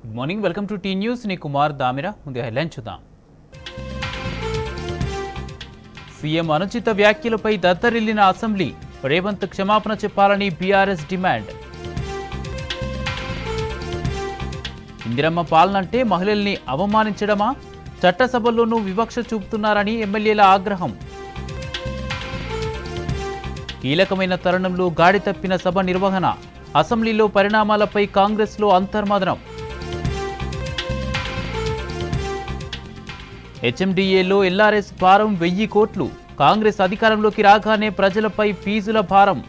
Good morning, welcome to T news. నీ కుమార్ దామిరా. ముందు headline చూద్దాం. సీఎం అనుచిత వ్యాఖ్యలపై దద్దరిల్లిన అసెంబ్లీ. రేవంత్ క్షమాపణ చెప్పాలని బీఆర్ఎస్ డిమాండ్. ఇందిరమ్మ పాలనంటే మహిళల్ని అవమానించడమా? చట్టసభల్లోనూ వివక్ష చూపుతున్నారని ఎమ్మెల్యేల ఆగ్రహం. కీలకమైన తరుణంలో గాడి తప్పిన సభ నిర్వహణ. అసెంబ్లీలో పరిణామాలపై కాంగ్రెస్లో అంతర్మదనం. హెచ్ఎండిఏలో ఎల్ఆర్ఎస్ భారం 1000 కోట్లు. కాంగ్రెస్ అధికారంలోకి రాగానే ప్రజలపై ఫీజుల భారం.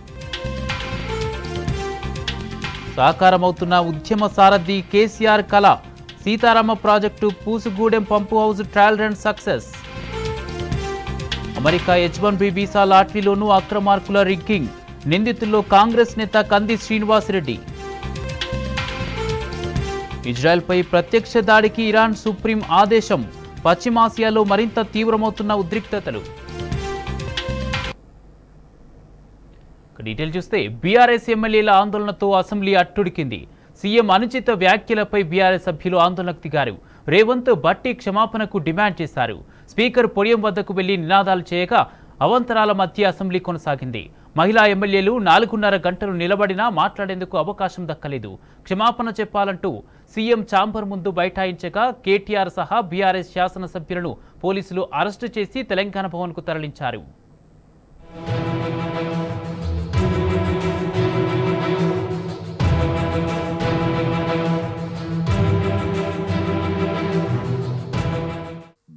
సాకారమవుతున్న ఉద్యమ సారథి కేసీఆర్ కళ. Sitarama project Pusugudem pump house trial run success. America H1B visa లాటరీలోనూ అక్రమార్కుల రిగ్గింగ్. నిందితుల్లో కాంగ్రెస్ నేత కంది శ్రీనివాసరెడ్డి. ఇజ్రాయెల్పై ప్రత్యక్ష దాడికి ఇరాన్ సుప్రీం ఆదేశం. పశ్చిమాసియాలో మరింత తీవ్రమవుతున్న ఉద్రిక్తతలు. డీటెయిల్ చూస్తే బీఆర్ఎస్ ఎమ్మెల్యేల ఆందోళనతో అసెంబ్లీ అట్టుడికింది. సీఎం అనుచిత వ్యాఖ్యలపై బీఆర్ఎస్ సభ్యులు ఆందోళనకు దిగారు. రేవంత్ బట్టి క్షమాపణకు డిమాండ్ చేశారు. స్పీకర్ పొడియం వద్దకు వెళ్లి నినాదాలు చేయగా అవంతరాల మధ్య అసెంబ్లీ కొనసాగింది. మహిళా ఎమ్మెల్యేలు 4.5 గంటలు నిలబడినా మాట్లాడేందుకు అవకాశం దక్కలేదు. క్షమాపణ చెప్పాలంటూ సీఎం ఛాంబర్ ముందు బైఠాయించగా కేటీఆర్ సహా బీఆర్ఎస్ శాసనసభ్యులను పోలీసులు అరెస్టు చేసి తెలంగాణ భవన్కు తరలించారు.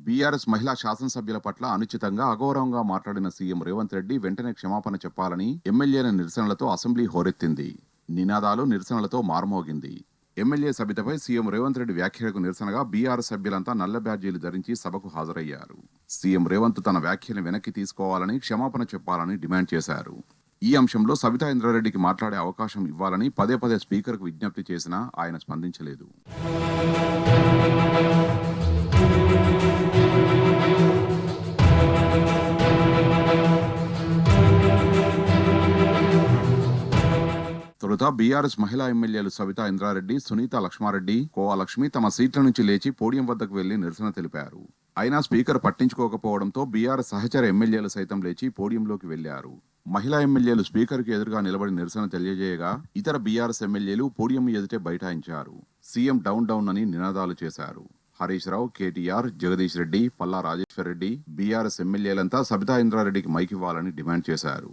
బీఆర్ఎస్ మహిళా శాసనసభ్యుల పట్ల అనుచితంగా అగౌరవంగా మాట్లాడిన సీఎం రేవంత్ రెడ్డి వెంటనే క్షమాపణ చెప్పాలని ఎమ్మెల్యేల నిరసనలతో అసెంబ్లీ హోరెత్తింది. నినాదాలు నిరసనలతో మారుమోగింది. ఎమ్మెల్యే సబితపై సీఎం రేవంత్ రెడ్డి వ్యాఖ్యలకు నిరసనగా బీఆర్ఎస్ సభ్యులంతా నల్ల బ్యాడ్జీలు ధరించి సభకు హాజరయ్యారు. సీఎం రేవంత్ తన వ్యాఖ్యలు వెనక్కి తీసుకోవాలని, క్షమాపణ చెప్పాలని డిమాండ్ చేశారు. ఈ అంశంలో సబితా ఇంద్రారెడ్డికి మాట్లాడే అవకాశం ఇవ్వాలని పదే పదే స్పీకర్కు విజ్ఞప్తి చేసినా ఆయన స్పందించలేదు. తొలుత బీఆర్ఎస్ మహిళా ఎమ్మెల్యేలు సబితా ఇంద్రారెడ్డి, సునీత లక్ష్మారెడ్డి, కోవా లక్ష్మి తమ సీట్ల నుంచి లేచి పోడియం వద్దకు వెళ్లి నిరసన తెలిపారు. అయినా స్పీకర్ పట్టించుకోకపోవడంతో బీఆర్ఎస్ సహచర ఎమ్మెల్యేలు సైతం లేచి పోడియంలోకి వెళ్లారు. మహిళా ఎమ్మెల్యేలు స్పీకర్కి ఎదురుగా నిలబడి నిరసన తెలియజేయగా ఇతర బీఆర్ఎస్ ఎమ్మెల్యేలు పోడియం ఎదుటే బైఠాయించారు. సీఎం డౌన్ డౌన్ అని నినాదాలు చేశారు. హరీష్ రావు, కేటీఆర్, జగదీష్ రెడ్డి, పల్లా రాజేశ్వర్ రెడ్డి, బీఆర్ఎస్ ఎమ్మెల్యేలంతా సబితా ఇంద్రారెడ్డికి మైక్ ఇవ్వాలని డిమాండ్ చేశారు.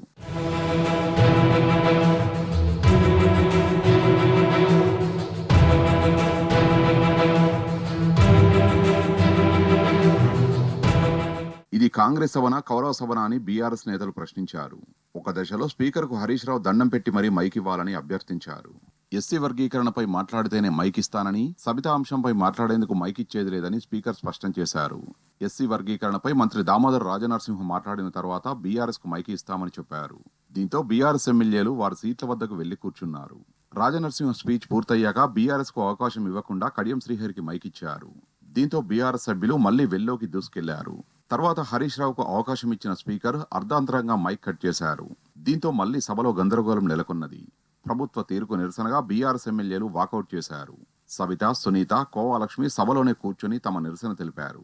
ఇది కాంగ్రెస్ సభనా, కౌరవ సభనా అని బీఆర్ఎస్ నేతలు ప్రశ్నించారు. ఒక దశలో స్పీకర్కు హరీష్ రావు దండం పెట్టి మరీ మైక్ ఇవ్వాలని అభ్యర్థించారు. ఎస్సీ వర్గీకరణపై మాట్లాడితేనే మైక్ ఇస్తానని, సబితా అంశంపై మాట్లాడేందుకు మైక్ ఇచ్చేది లేదని స్పీకర్ స్పష్టం చేశారు. ఎస్సీ వర్గీకరణపై మంత్రి దామోదర్ రాజనరసింహ మాట్లాడిన తర్వాత బీఆర్ఎస్ కు మైక్ ఇస్తామని చెప్పారు. దీంతో బీఆర్ఎస్ ఎమ్మెల్యేలు వారి సీట్ల వద్దకు వెళ్లి కూర్చున్నారు. రాజనరసింహ స్పీచ్ పూర్తయ్యాక బీఆర్ఎస్ కు అవకాశం ఇవ్వకుండా కడియం శ్రీహరికి మైక్ ఇచ్చారు. దీంతో బీఆర్ఎస్ సభ్యులు మళ్లీ వెల్లోకి దూసుకెళ్లారు. తర్వాత హరీష్ రావుకు అవకాశం ఇచ్చిన స్పీకర్ అర్ధాంతరంగా మైక్ కట్ చేశారు. దీంతో మళ్లీ సభలో గందరగోళం నెలకొన్నది. ప్రభుత్వ తీరుకు నిరసనగా బీఆర్ఎస్ ఎమ్మెల్యేలు వాకౌట్ చేశారు. సబిత, సునీత, కోవా లక్ష్మి సభలోనే కూర్చొని తమ నిరసన తెలిపారు.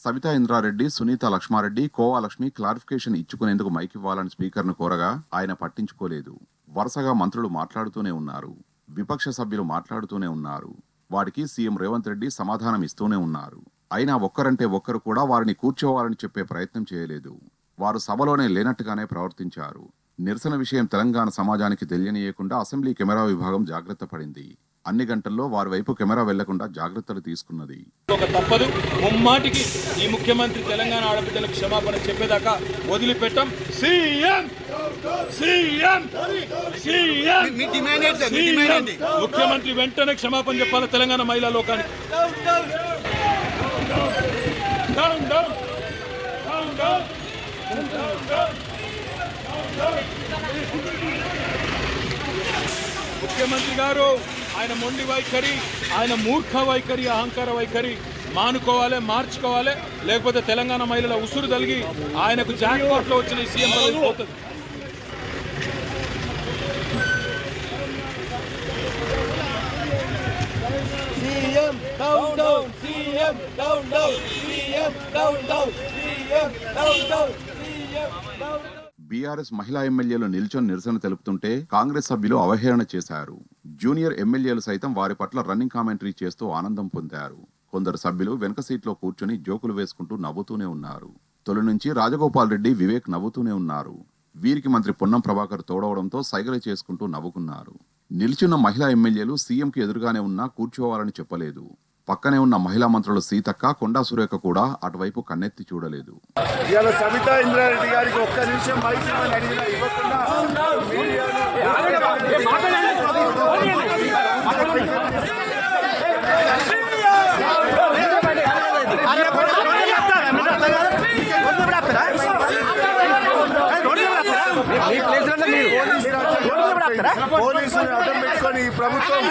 సబితా ఇంద్రారెడ్డి, సునీత లక్ష్మారెడ్డి, కోవా లక్ష్మి క్లారిఫికేషన్ ఇచ్చుకునేందుకు మైక్ ఇవ్వాలని స్పీకర్ను కోరగా ఆయన పట్టించుకోలేదు. వరుసగా మంత్రులు మాట్లాడుతూనే ఉన్నారు. విపక్ష సభ్యులు మాట్లాడుతూనే ఉన్నారు. వారికి సీఎం రేవంత్ రెడ్డి సమాధానం ఇస్తూనే ఉన్నారు. అయినా ఒక్కరంటే ఒక్కరు కూడా వారిని కూర్చోవాలని చెప్పే ప్రయత్నం చేయలేదు. వారు సభలోనే లేనట్టుగానే ప్రవర్తించారు. నిరసన విషయం తెలంగాణ సమాజానికి తెలియనీయకుండా అసెంబ్లీ కెమెరా విభాగం జాగ్రత్త పడింది. అన్ని గంటల్లో వారి వైపు కెమెరా వెళ్లకుండా జాగ్రత్తలు తీసుకున్నది. ఒక తప్పదు ముమ్మాటికి ఈ ముఖ్యమంత్రి తెలంగాణ ఆడబిడ్డలకు క్షమాపణ చెప్పేదాకా వదిలిపెట్టాం. ముఖ్యమంత్రి వెంటనే క్షమాపణ చెప్పాలి తెలంగాణ మహిళా లోకానికి. ముఖ్యమంత్రి గారు ఆయన మొండి వైఖరి, ఆయన మూర్ఖ వైఖరి, అహంకార వైఖరి మానుకోవాలి, మార్చుకోవాలి. లేకపోతే తెలంగాణ మహిళల ఉసురు తలిగి ఆయనకు జాక్పాట్లో వచ్చిన ఈ సీఎం పదవి పోతుంది. బీఆర్ఎస్ మహిళా ఎమ్మెల్యేలు నిల్చొని నిరసన తెలుపుతుంటే కాంగ్రెస్ సభ్యులు అవహేళన చేశారు. జూనియర్ ఎమ్మెల్యేలు సైతం వారి పట్ల రన్నింగ్ కామెంటరీ చేస్తూ ఆనందం పొందారు. కొందరు సభ్యులు వెనక సీట్లో కూర్చొని జోకులు వేసుకుంటూ నవ్వుతూనే ఉన్నారు. తొలి నుంచి రాజగోపాల్ రెడ్డి, వివేక్ నవ్వుతూనే ఉన్నారు. వీరికి మంత్రి పొన్నం ప్రభాకర్ తోడవడంతో సైగలు చేసుకుంటూ నవ్వుకున్నారు. నిల్చున్న మహిళా ఎమ్మెల్యేలు సీఎంకి ఎదురుగానే ఉన్నా కూర్చోవాలని చెప్పలేదు. పక్కనే ఉన్న మహిళా మంత్రులు సీతక్క, కొండా సురేఖ కూడా అటువైపు కన్నెత్తి చూడలేదు. ఇవాళ సబితా ఇంద్రారెడ్డి గారికి ఒక్క నిమిషం మైక్ అడిగినా ఇవ్వకుండా పోలీసులు అడ్డం పెట్టుకొని ఈ ప్రభుత్వం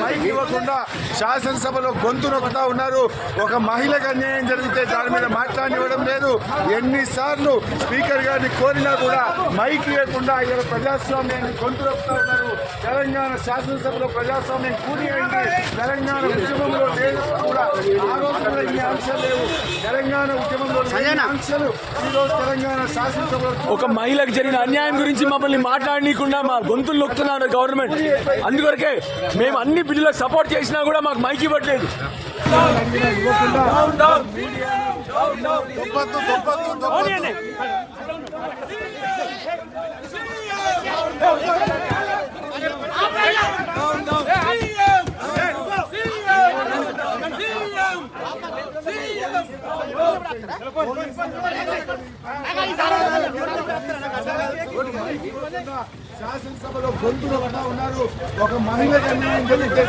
మైక్ ఇవ్వకుండా శాసనసభలో గొంతు నొక్కుతా ఉన్నారు. ఒక మహిళకు అన్యాయం జరిగితే దాని మీద మాట్లాడివ్వడం లేదు. ఎన్నిసార్లు స్పీకర్ గారిని కోరినా కూడా మైక్ ఇవ్వకుండా ఇలా ప్రజాస్వామ్యాన్ని గొంతు నొక్కుతా ఉన్నారు. తెలంగాణ శాసనసభలో ప్రజాస్వామ్యం కూడి అయింది. తెలంగాణ ఉద్యమంలో లేనప్పుడు కూడా ఆ రోజు కూడా ఇన్ని ఆంక్షలు లేవు. తెలంగాణ ఉద్యమంలో లేని ఆంక్షలు ఈ రోజు తెలంగాణ శాసనసభలో ఒక మహిళకు జరిగిన అన్యాయం గురించి మమ్మల్ని మాట్లాడనీయకుండా మా గొంతులు నొక్కుతున్నారు గవర్నమెంట్. అందుకొరకే మేము అన్ని బిల్లులకు సపోర్ట్ చేసినా కూడా మాకు మైక్ ఇవ్వట్లేదు. శాసనసభలో గొంతు నొక్కుతా ఉన్నారు. ఒక మహిళకు అన్యాయం జరిగితే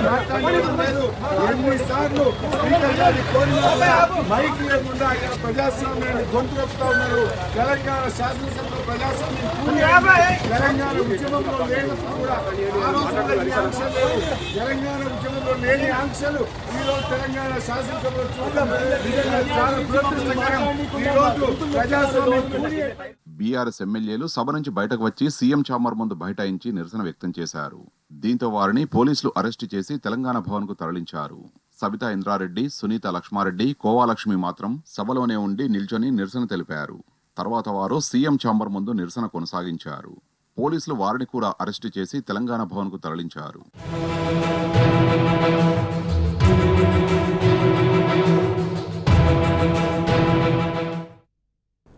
మాట్లాడడం లేదు. ఎన్నిసార్లు స్పీకర్ గారిని కోరినా మైక్ లేకుండా ఆయన ప్రజాస్వామ్యాన్ని గొంతు నొక్కుతా ఉన్నారు. తెలంగాణ శాసనసభలో ప్రజాస్వామ్యం కూడి తెలంగాణ ఉద్యమంలో లేనప్పుడు కూడా ఆ రోజు కూడా ఆంక్షలు లేవు. తెలంగాణ ఉద్యమంలో లేని ఆంక్షలు ఈ రోజు తెలంగాణ శాసనసభలో చూడడం నిజంగా చాలా దురదృష్టకరం. ఈ రోజు ప్రజాస్వామ్యం కూడి బీఆర్ఎస్ ఎమ్మెల్యేలు సభ నుంచి బయటకు వచ్చి సీఎం ఛాంబర్ ముందు బైఠాయించి నిరసన వ్యక్తం చేశారు. దీంతో వారిని పోలీసులు అరెస్టు చేసి తెలంగాణ భవన్ కు తరలించారు. సబితా ఇంద్రారెడ్డి, సునీత లక్ష్మారెడ్డి, కోవాలక్ష్మి మాత్రం సభలోనే ఉండి నిల్చొని నిరసన తెలిపారు. తర్వాత వారు సీఎం ఛాంబర్ ముందు నిరసన కొనసాగించారు. పోలీసులు వారిని కూడా అరెస్టు చేసి తెలంగాణ భవన్ కు తరలించారు.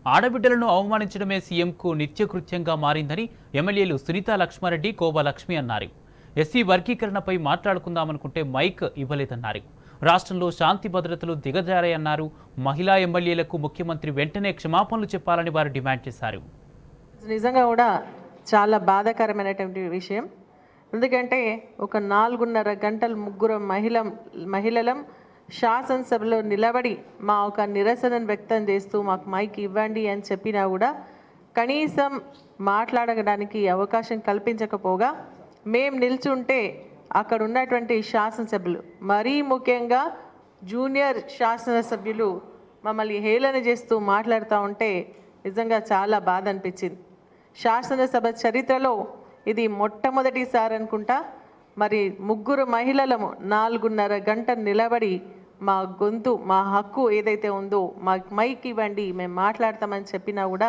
ఆడబిడ్డలను అవమానించడమే సీఎంకు నిత్యకృత్యంగా మారిందని ఎమ్మెల్యేలు సునీత లక్ష్మారెడ్డి, కోవా లక్ష్మి అన్నారు. ఎస్సీ వర్గీకరణపై మాట్లాడుకుందామనుకుంటే మైక్ ఇవ్వలేదన్నారు. రాష్ట్రంలో శాంతి భద్రతలు దిగజారాయన్నారు. మహిళా ఎమ్మెల్యేలకు ముఖ్యమంత్రి వెంటనే క్షమాపణలు చెప్పాలని వారు డిమాండ్ చేశారు. నిజంగా కూడా చాలా బాధాకరమైనటువంటి విషయం. ఎందుకంటే ఒక 4.5 గంటలు ముగ్గురు మహిళలం శాసనసభలో నిలబడి మా ఒక నిరసనను వ్యక్తం చేస్తూ మాకు మైక్ ఇవ్వండి అని చెప్పినా కూడా కనీసం మాట్లాడడానికి అవకాశం కల్పించకపోగా మేము నిల్చుంటే అక్కడ ఉన్నటువంటి శాసనసభ్యులు, మరీ ముఖ్యంగా జూనియర్ శాసనసభ్యులు మమ్మల్ని హేళన చేస్తూ మాట్లాడుతూ ఉంటే నిజంగా చాలా బాధ అనిపించింది. శాసనసభ చరిత్రలో ఇది మొట్టమొదటిసారి అనుకుంటా. మరి ముగ్గురు మహిళలము 4.5 గంటలు నిలబడి మా గొంతు, మా హక్కు ఏదైతే ఉందో మాకు మైక్ ఇవ్వండి, మేము మాట్లాడతామని చెప్పినా కూడా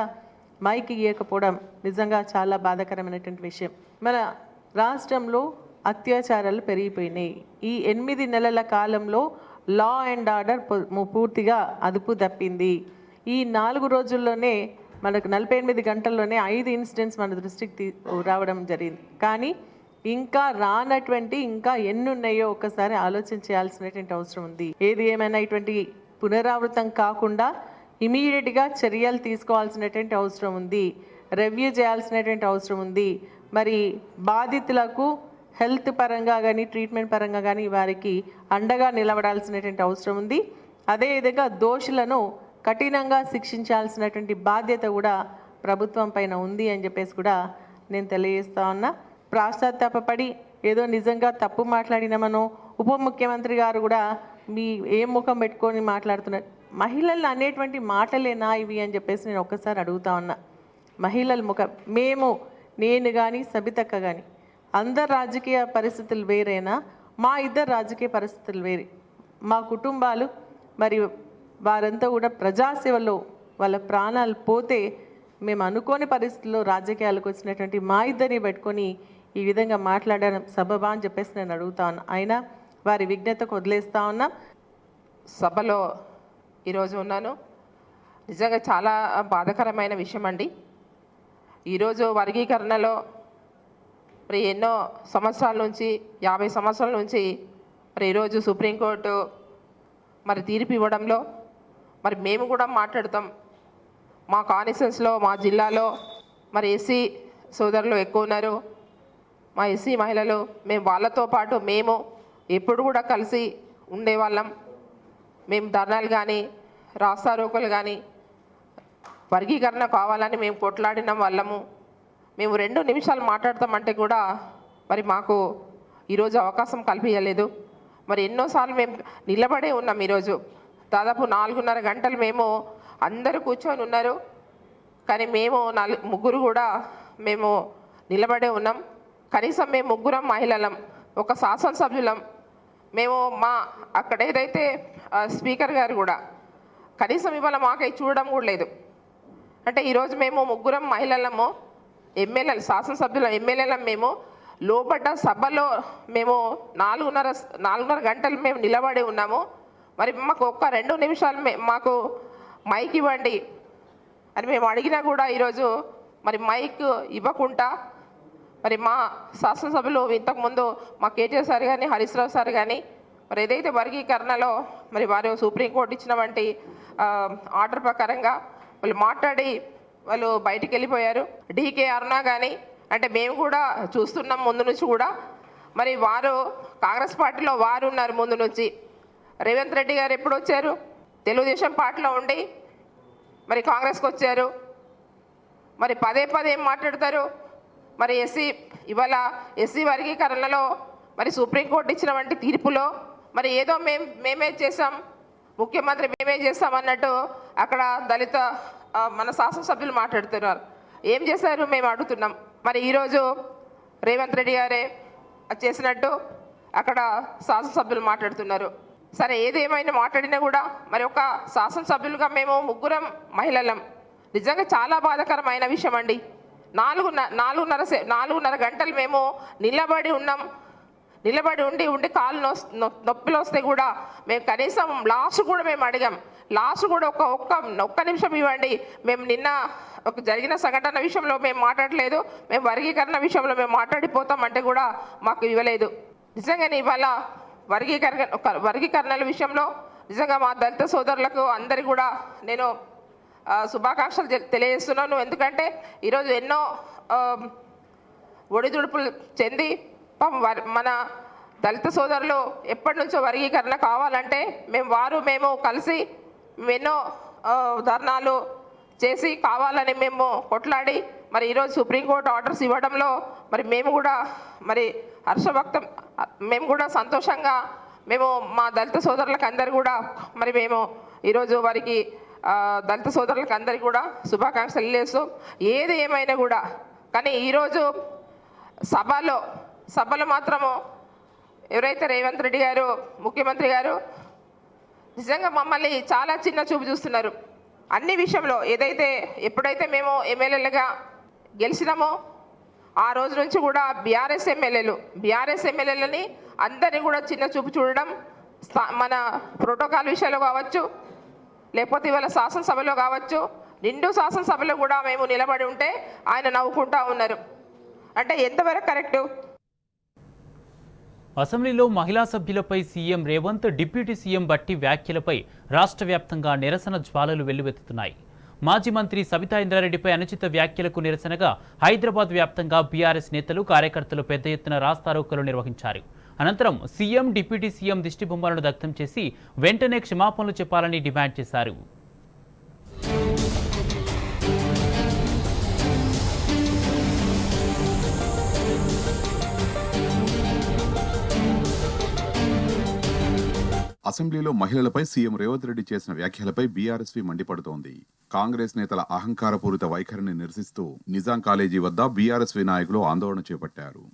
మైక్ ఇవ్వకపోవడం నిజంగా చాలా బాధాకరమైనటువంటి విషయం. మన రాష్ట్రంలో అత్యాచారాలు పెరిగిపోయినాయి. ఈ 8 నెలల కాలంలో లా అండ్ ఆర్డర్ పూర్తిగా అదుపు తప్పింది. ఈ 4 రోజుల్లోనే మనకు 48 గంటల్లోనే 5 ఇన్సిడెంట్స్ మన దృష్టికి రావడం జరిగింది. కానీ ఇంకా రానటువంటి ఇంకా ఎన్ని ఉన్నాయో ఒక్కసారి ఆలోచన చేయాల్సినటువంటి అవసరం ఉంది. ఏది ఏమైనా ఇటువంటి పునరావృతం కాకుండా ఇమీడియట్గా చర్యలు తీసుకోవాల్సినటువంటి అవసరం ఉంది. రివ్యూ చేయాల్సినటువంటి అవసరం ఉంది. మరి బాధితులకు హెల్త్ పరంగా కానీ ట్రీట్మెంట్ పరంగా కానీ వారికి అండగా నిలబడాల్సినటువంటి అవసరం ఉంది. అదేవిధంగా దోషులను కఠినంగా శిక్షించాల్సినటువంటి బాధ్యత కూడా ప్రభుత్వం పైన ఉంది అని చెప్పేసి కూడా నేను తెలియజేస్తా ఉన్నా. ప్రాశ్చాత్తాపడి ఏదో నిజంగా తప్పు మాట్లాడినామనో ఉప ముఖ్యమంత్రి గారు కూడా మీ ఏ ముఖం పెట్టుకొని మాట్లాడుతున్నారు? మహిళలు అనేటువంటి మాటలేనా ఇవి అని చెప్పేసి నేను ఒక్కసారి అడుగుతా ఉన్నా. మహిళల ముఖం నేను కానీ సబితక్క కానీ అందరు రాజకీయ పరిస్థితులు వేరేనా? మా ఇద్దరు రాజకీయ పరిస్థితులు వేరే. మా కుటుంబాలు మరి వారంతా కూడా ప్రజాసేవలో వాళ్ళ ప్రాణాలు పోతే మేము అనుకోని పరిస్థితుల్లో రాజకీయాలకు వచ్చినటువంటి మా ఇద్దరిని పెట్టుకొని ఈ విధంగా మాట్లాడడం సబబా అని చెప్పేసి నేను అడుగుతా ఉన్నా. అయినా వారి విజ్ఞతకు వదిలేస్తా ఉన్నా. సభలో ఈరోజు ఉన్నాను. నిజంగా చాలా బాధాకరమైన విషయం అండి. ఈరోజు వర్గీకరణలో మరి ఎన్నో సంవత్సరాల నుంచి 50 సంవత్సరాల నుంచి మరి ఈరోజు సుప్రీంకోర్టు మరి తీర్పు ఇవ్వడంలో మరి మేము కూడా మాట్లాడతాం. మా కాన్స్టిట్యున్సీలో మా జిల్లాలో మరి ఎస్సీ సోదరులు ఎక్కువ ఉన్నారు. మా ఎస్సీ మహిళలు మేము వాళ్ళతో పాటు మేము ఎప్పుడు కూడా కలిసి ఉండేవాళ్ళం. మేము ధర్నాలు కానీ రాస్తారోకలు కానీ వర్గీకరణ కావాలని మేము కొట్లాడిన వాళ్ళము. మేము 2 నిమిషాలు మాట్లాడతామంటే కూడా మరి మాకు ఈరోజు అవకాశం కల్పించలేదు. మరి ఎన్నోసార్లు మేము నిలబడే ఉన్నాం. ఈరోజు దాదాపు 4:30 గంటలు మేము అందరూ కూర్చొని ఉన్నారు. కానీ మేము ముగ్గురు కూడా మేము నిలబడే ఉన్నాం. కనీసం మేము ముగ్గురం మహిళలం, ఒక శాసనసభ్యులం. మేము మా అక్కడ ఏదైతే స్పీకర్ గారు కూడా కనీసం ఇవాళ మాకై చూడడం కూడా లేదు. అంటే ఈరోజు మేము ముగ్గురం మహిళలము, ఎమ్మెల్యేలు, శాసనసభ్యులం, ఎమ్మెల్యేలం. మేము లోపడ్డ సభలో మేము 4:30 గంటలు మేము నిలబడి ఉన్నాము. మరి మాకు ఒక్క 2 నిమిషాలు మాకు మైక్ ఇవ్వండి అని మేము అడిగినా కూడా ఈరోజు మరి మైక్ ఇవ్వకుండా మరి మా శాసనసభలో ఇంతకుముందు మా కేటీఆర్ సార్ కానీ హరీష్ రావు సార్ కానీ మరి ఏదైతే వర్గీకరణలో మరి వారు సుప్రీంకోర్టు ఇచ్చిన వంటి ఆర్డర్ ప్రకారంగా వాళ్ళు మాట్లాడి వాళ్ళు బయటికి వెళ్ళిపోయారు. డీకే అరుణ కానీ అంటే మేము కూడా చూస్తున్నాం ముందు నుంచి కూడా. మరి వారు కాంగ్రెస్ పార్టీలో వారు ఉన్నారు ముందు నుంచి. రేవంత్ రెడ్డి గారు ఎప్పుడు వచ్చారు? తెలుగుదేశం పార్టీలో ఉండి మరి కాంగ్రెస్కి వచ్చారు. మరి పదే ఏం మాట్లాడతారు? మరి ఇవాళ ఎస్సీ వర్గీకరణలో మరి సుప్రీంకోర్టు ఇచ్చిన వంటి తీర్పులో మరి ఏదో మేమే చేసాం, ముఖ్యమంత్రి మేమే చేస్తాం అన్నట్టు అక్కడ దళిత మన శాసనసభ్యులు మాట్లాడుతున్నారు. ఏం చేశారు మేము అడుగుతున్నాం. మరి ఈరోజు రేవంత్ రెడ్డి గారే చేసినట్టు అక్కడ శాసనసభ్యులు మాట్లాడుతున్నారు. సరే ఏదేమైనా మాట్లాడినా కూడా మరి ఒక శాసనసభ్యులుగా మేము ముగ్గురం మహిళలం. నిజంగా చాలా బాధాకరమైన విషయం అండి. 4:30 గంటలు మేము నిలబడి ఉన్నాం. నిలబడి ఉండి కాళ్ళు నొప్పులు వస్తే కూడా మేము కనీసం లాస్ట్ కూడా మేము అడిగాం. లాస్ట్ కూడా ఒక్క నిమిషం ఇవ్వండి, మేము నిన్న ఒక జరిగిన సంఘటన విషయంలో మేము మాట్లాడలేదు, మేము వర్గీకరణ విషయంలో మేము మాట్లాడిపోతాం అంటే కూడా మాకు ఇవ్వలేదు. నిజంగానే ఇవాళ వర్గీకరణల విషయంలో నిజంగా మా దళిత సోదరులకు అందరికీ కూడా నేను శుభాకాంక్షలు తెలియజేస్తున్నాను. ఎందుకంటే ఈరోజు ఎన్నో ఒడిదుడుపులు చెంది మన దళిత సోదరులు ఎప్పటి నుంచో వర్గీకరణ కావాలంటే మేము కలిసి ఎన్నో ధర్నాలు చేసి కావాలని మేము కొట్లాడి మరి ఈరోజు సుప్రీంకోర్టు ఆర్డర్స్ ఇవ్వడంలో మరి మేము కూడా మరి హర్షభక్తం, మేము కూడా సంతోషంగా మేము మా దళిత సోదరులకు అందరు కూడా మరి మేము ఈరోజు వారికి దళిత సోదరులకు అందరికీ కూడా శుభాకాంక్షలు తెలియజేస్తూ ఏది ఏమైనా కూడా కానీ ఈరోజు సభలో మాత్రము ఎవరైతే రేవంత్ రెడ్డి గారు ముఖ్యమంత్రి గారు నిజంగా మమ్మల్ని చాలా చిన్న చూపు చూస్తున్నారు అన్ని విషయంలో. ఎప్పుడైతే మేము ఎమ్మెల్యేలుగా గెలిచినామో ఆ రోజు నుంచి కూడా బీఆర్ఎస్ ఎమ్మెల్యేలని అందరినీ కూడా చిన్న చూపు చూడడం, మన ప్రోటోకాల్ విషయంలో కావచ్చు, లేకపోతే ఇవాళ శాసనసభలో కావచ్చు, నిండు శాసనసభలో కూడా మేము నిలబడి ఉంటే ఆయన నవ్వుకుంటా ఉన్నారు. అంటే ఎంతవరకు కరెక్టు? అసెంబ్లీలో మహిళా సభ్యులపై సీఎం రేవంత్, డిప్యూటీ సీఎం బట్టి వ్యాఖ్యలపై రాష్ట్ర వ్యాప్తంగా నిరసన జ్వాలలు వెల్లువెత్తుతున్నాయి. మాజీ మంత్రి సబితా ఇంద్రారెడ్డిపై అనుచిత వ్యాఖ్యలకు నిరసనగా హైదరాబాద్ వ్యాప్తంగా బీఆర్ఎస్ నేతలు, కార్యకర్తలు పెద్ద ఎత్తున రాస్తారోకలు నిర్వహించారు. అనంతరం సీఎం, డిప్యూటీ సీఎం దిష్టిబొమ్మలను దగ్ధం చేసి వెంటనే క్షమాపణలు చెప్పాలని డిమాండ్ చేశారు. అసెంబ్లీలో మహిళలపై సీఎం రేవంత్ రెడ్డి చేసిన వ్యాఖ్యలపై బీఆర్ఎస్పీ మండిపడుతోంది. కాంగ్రెస్ నేతల అహంకారపూరిత వైఖరిని నిరసిస్తూ నిజాం కాలేజీ వద్ద బీఆర్ఎస్పీ నాయకులు ఆందోళన చేపట్టారు.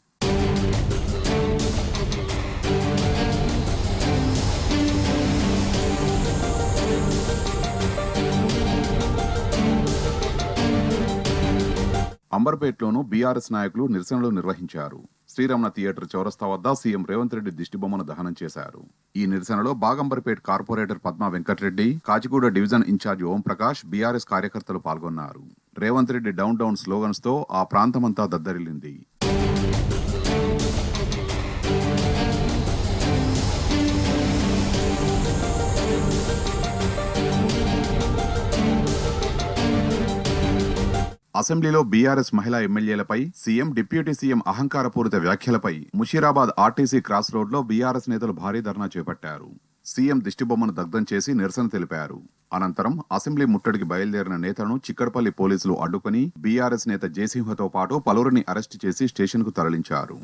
అంబర్పేట్లోనూ బీఆర్ఎస్ నాయకులు నిరసనలు నిర్వహించారు. శ్రీరమణ థియేటర్ చౌరస్తా వద్ద సీఎం రేవంత్ రెడ్డి దిష్టిబొమ్మను దహనం చేశారు. ఈ నిరసనలో Bagamberpet corporator Padma Venkata Reddy, Kachiguda division incharge Omprakash, BRS కార్యకర్తలు పాల్గొన్నారు. Revanth Reddy down down slogans తో ఆ ప్రాంతమంతా దద్దరిల్లింది. అసెంబ్లీలో బీఆర్ఎస్ మహిళా ఎమ్మెల్యేలపై సీఎం, డిప్యూటీ సీఎం అహంకారపూరిత వ్యాఖ్యలపై ముషీరాబాద్ ఆర్టీసీ క్రాస్ రోడ్లో బీఆర్ఎస్ నేతలు భారీ ధర్నా చేపట్టారు. సీఎం దిష్టిబొమ్మను దగ్ధం చేసి నిరసన తెలిపారు. అనంతరం అసెంబ్లీ ముట్టడికి బయలుదేరిన నేతలను చిక్కడపల్లి పోలీసులు అడ్డుకుని బీఆర్ఎస్ నేత జయసింహతో పాటు పలువురిని అరెస్టు చేసి స్టేషన్కు తరలించారు.